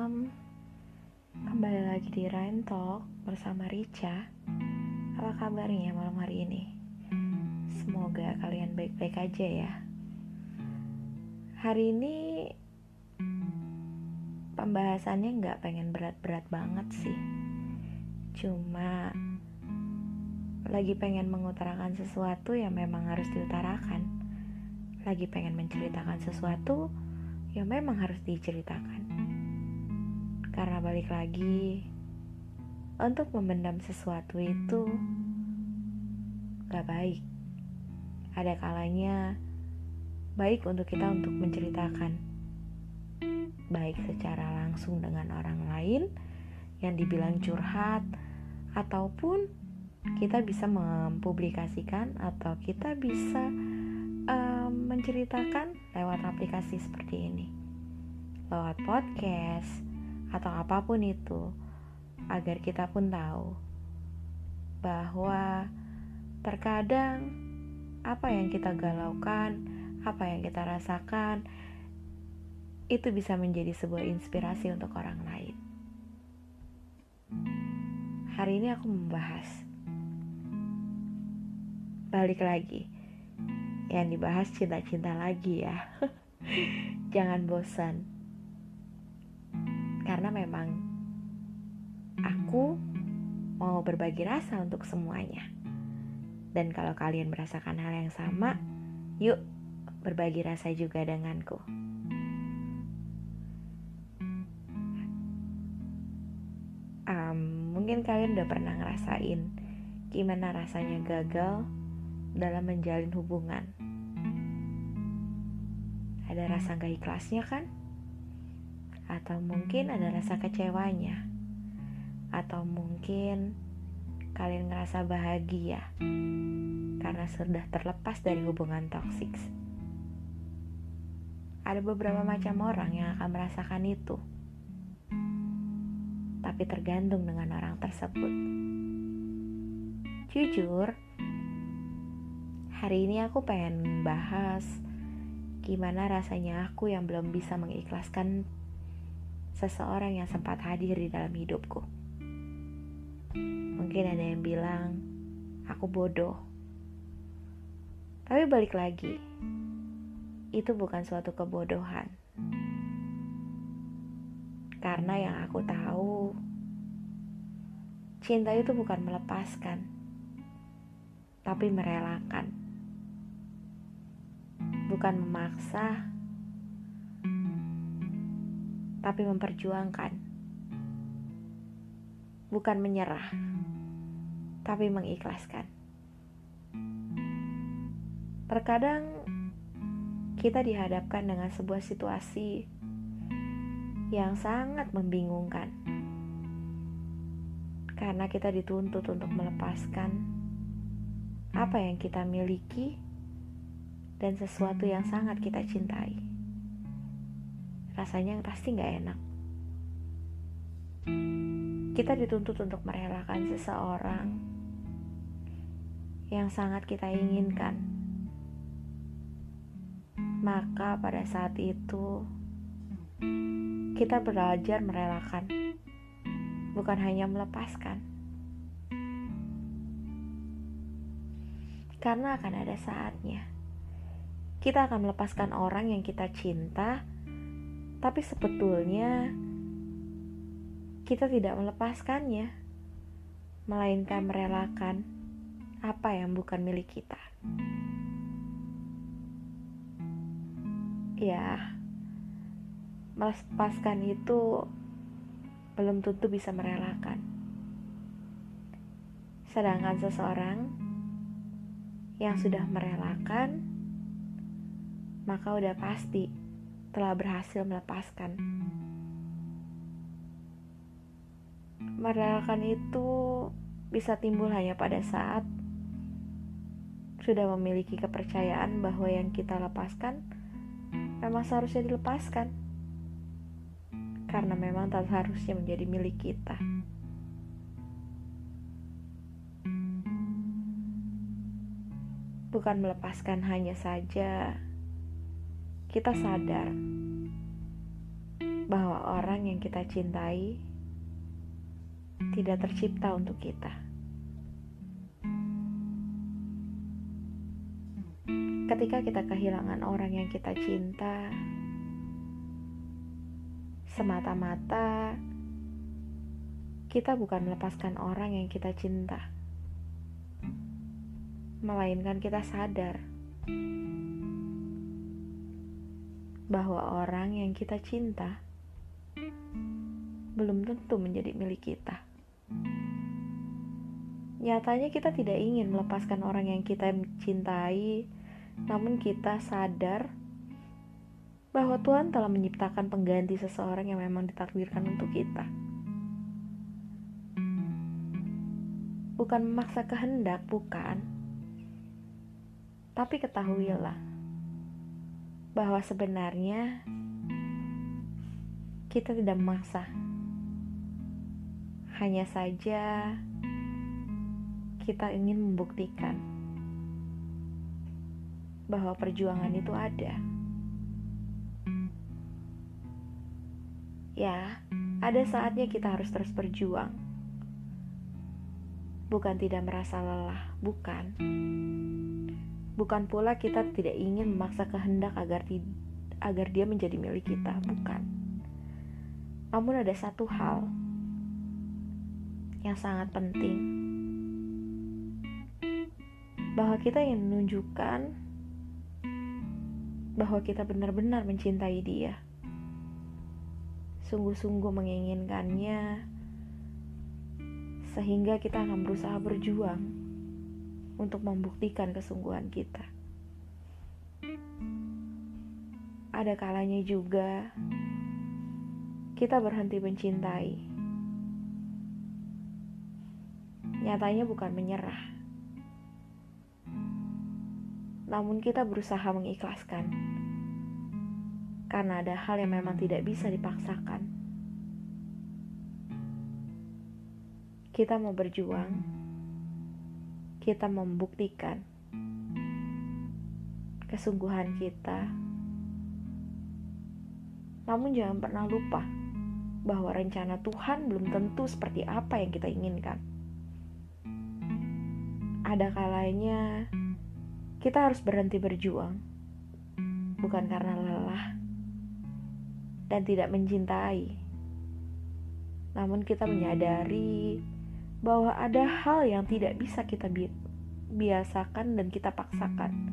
malam, kembali lagi di Rain Talk bersama Rica. Apa kabarnya malam hari ini? Semoga kalian baik-baik aja ya. Hari ini pembahasannya gak pengen berat-berat banget sih. Cuma lagi pengen mengutarakan sesuatu yang memang harus diutarakan. Lagi pengen menceritakan sesuatu yang memang harus diceritakan. Karena balik lagi, untuk memendam sesuatu itu gak baik. Ada kalanya baik untuk kita untuk menceritakan, baik secara langsung dengan orang lain yang dibilang curhat, ataupun kita bisa mempublikasikan atau kita bisa menceritakan lewat aplikasi seperti ini, lewat podcast atau apapun itu, agar kita pun tahu bahwa terkadang apa yang kita galaukan, apa yang kita rasakan, itu bisa menjadi sebuah inspirasi untuk orang lain. Hari ini aku membahas, balik lagi, yang dibahas cinta-cinta lagi ya. Jangan bosan, karena memang aku mau berbagi rasa untuk semuanya. Dan kalau kalian merasakan hal yang sama, yuk berbagi rasa juga denganku. Mungkin kalian udah pernah ngerasain gimana rasanya gagal dalam menjalin hubungan. Ada rasa gak ikhlasnya kan? Atau mungkin ada rasa kecewanya. Atau mungkin kalian ngerasa bahagia karena sudah terlepas dari hubungan toksik. Ada beberapa macam orang yang akan merasakan itu, tapi tergantung dengan orang tersebut. Jujur, hari ini aku pengen bahas gimana rasanya aku yang belum bisa mengikhlaskan seseorang yang sempat hadir di dalam hidupku. Mungkin ada yang bilang aku bodoh, tapi balik lagi, itu bukan suatu kebodohan. Karena yang aku tahu, cinta itu bukan melepaskan, tapi merelakan. Bukan memaksa, tapi memperjuangkan. Bukan menyerah, tapi mengikhlaskan. Terkadang kita dihadapkan dengan sebuah situasi yang sangat membingungkan, karena kita dituntut untuk melepaskan apa yang kita miliki dan sesuatu yang sangat kita cintai. Rasanya pasti gak enak. Kita dituntut untuk merelakan seseorang yang sangat kita inginkan. Maka pada saat itu kita belajar merelakan, bukan hanya melepaskan. Karena akan ada saatnya kita akan melepaskan orang yang kita cinta, tapi sebetulnya kita tidak melepaskannya, melainkan merelakan apa yang bukan milik kita. Ya, melepaskan itu belum tentu bisa merelakan. Sedangkan seseorang yang sudah merelakan, maka udah pasti telah berhasil melepaskan. Merelakan itu bisa timbul hanya pada saat sudah memiliki kepercayaan bahwa yang kita lepaskan memang seharusnya dilepaskan, karena memang tak seharusnya menjadi milik kita. Bukan melepaskan hanya saja kita sadar bahwa orang yang kita cintai tidak tercipta untuk kita. Ketika kita kehilangan orang yang kita cinta, semata-mata kita bukan melepaskan orang yang kita cinta, melainkan kita sadar bahwa orang yang kita cinta belum tentu menjadi milik kita. Nyatanya kita tidak ingin melepaskan orang yang kita cintai, namun kita sadar bahwa Tuhan telah menciptakan pengganti seseorang yang memang ditakdirkan untuk kita. Bukan memaksa kehendak, bukan. Tapi ketahuilah bahwa sebenarnya kita tidak memaksa. Hanya saja kita ingin membuktikan bahwa perjuangan itu ada. Ya, ada saatnya kita harus terus berjuang. Bukan tidak merasa lelah, bukan. Bukan pula kita tidak ingin memaksa kehendak agar dia menjadi milik kita, bukan. Namun ada satu hal yang sangat penting, bahwa kita ingin menunjukkan bahwa kita benar-benar mencintai dia, sungguh-sungguh menginginkannya, sehingga kita akan berusaha berjuang untuk membuktikan kesungguhan kita. Ada kalanya juga kita berhenti mencintai. Nyatanya bukan menyerah, namun kita berusaha mengikhlaskan, karena ada hal yang memang tidak bisa dipaksakan. Kita mau berjuang, kita membuktikan kesungguhan kita, namun jangan pernah lupa bahwa rencana Tuhan belum tentu seperti apa yang kita inginkan. Ada kalanya kita harus berhenti berjuang, bukan karena lelah dan tidak mencintai, namun kita menyadari bahwa ada hal yang tidak bisa kita biasakan dan kita paksakan,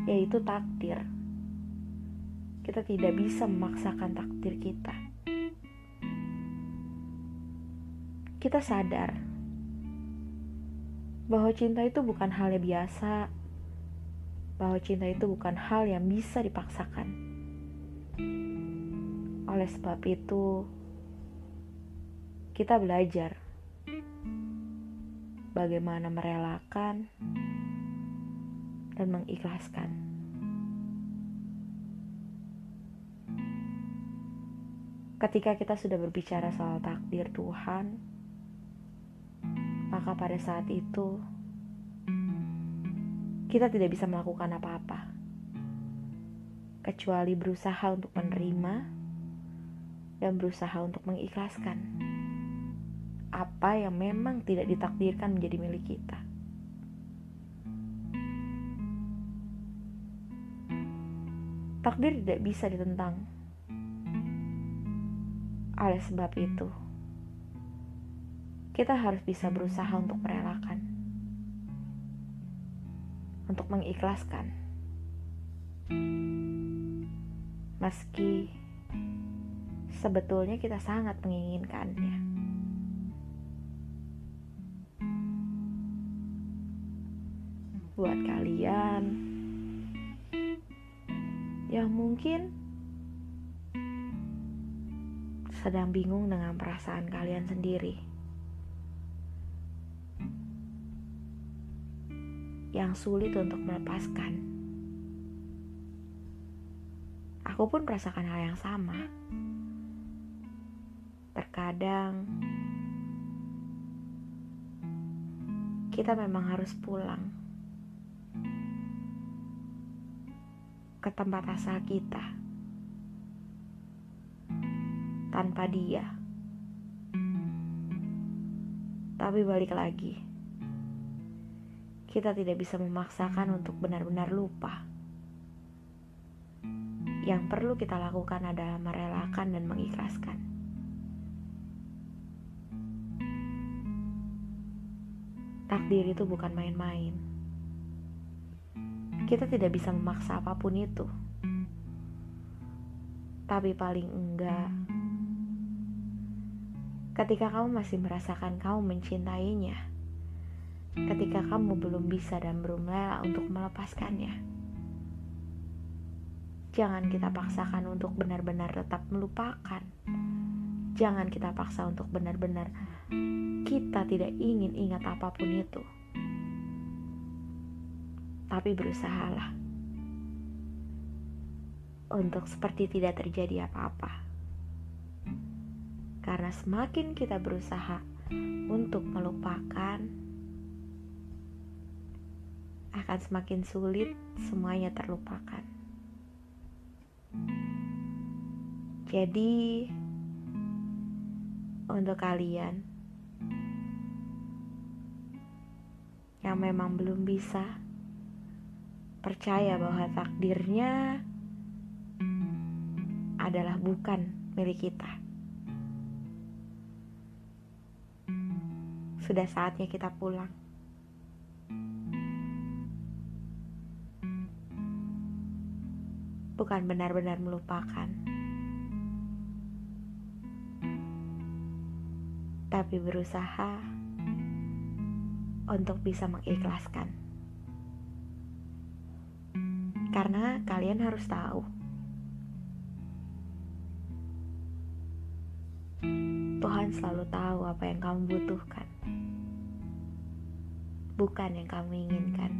yaitu takdir. Kita tidak bisa memaksakan takdir kita. Kita sadar bahwa cinta itu bukan hal yang biasa, bahwa cinta itu bukan hal yang bisa dipaksakan. Oleh sebab itu, kita belajar bagaimana merelakan dan mengikhlaskan. Ketika kita sudah berbicara soal takdir Tuhan, maka pada saat itu kita tidak bisa melakukan apa-apa kecuali berusaha untuk menerima dan berusaha untuk mengikhlaskan apa yang memang tidak ditakdirkan menjadi milik kita. Takdir tidak bisa ditentang. Oleh sebab itu, kita harus bisa berusaha untuk merelakan, untuk mengikhlaskan, meski sebetulnya kita sangat menginginkannya. Buat kalian yang mungkin sedang bingung dengan perasaan kalian sendiri, yang sulit untuk melepaskan, aku pun merasakan hal yang sama. Terkadang kita memang harus pulang ke tempat asal kita, tanpa dia. Tapi balik lagi, kita tidak bisa memaksakan untuk benar-benar lupa. Yang perlu kita lakukan adalah merelakan dan mengikhlaskan. Takdir itu bukan main-main. Kita tidak bisa memaksa apapun itu. Tapi paling enggak, ketika kamu masih merasakan kamu mencintainya, ketika kamu belum bisa dan belum rela untuk melepaskannya, jangan kita paksakan untuk benar-benar tetap melupakan. Jangan kita paksa untuk benar-benar kita tidak ingin ingat apapun itu. Tapi berusahalah untuk seperti tidak terjadi apa-apa. Karena semakin kita berusaha untuk melupakan, akan semakin sulit semuanya terlupakan. Jadi, untuk kalian yang memang belum bisa percaya bahwa takdirnya adalah bukan milik kita, sudah saatnya kita pulang. Bukan benar-benar melupakan, tapi berusaha untuk bisa mengikhlaskan. Karena kalian harus tahu, Tuhan selalu tahu apa yang kamu butuhkan, bukan yang kamu inginkan.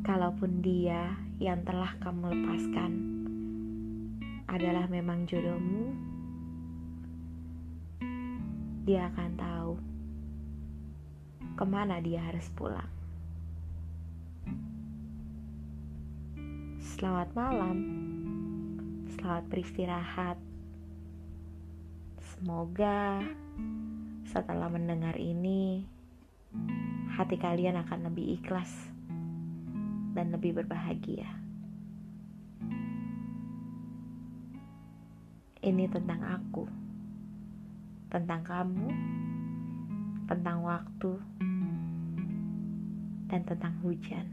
Kalaupun dia yang telah kamu lepaskan adalah memang jodohmu, dia akan tahu kemana dia harus pulang. Selamat malam, selamat beristirahat. Semoga setelah mendengar ini, hati kalian akan lebih ikhlas dan lebih berbahagia. Ini tentang aku, tentang kamu, tentang waktu, dan tentang hujan.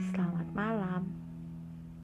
Selamat malam.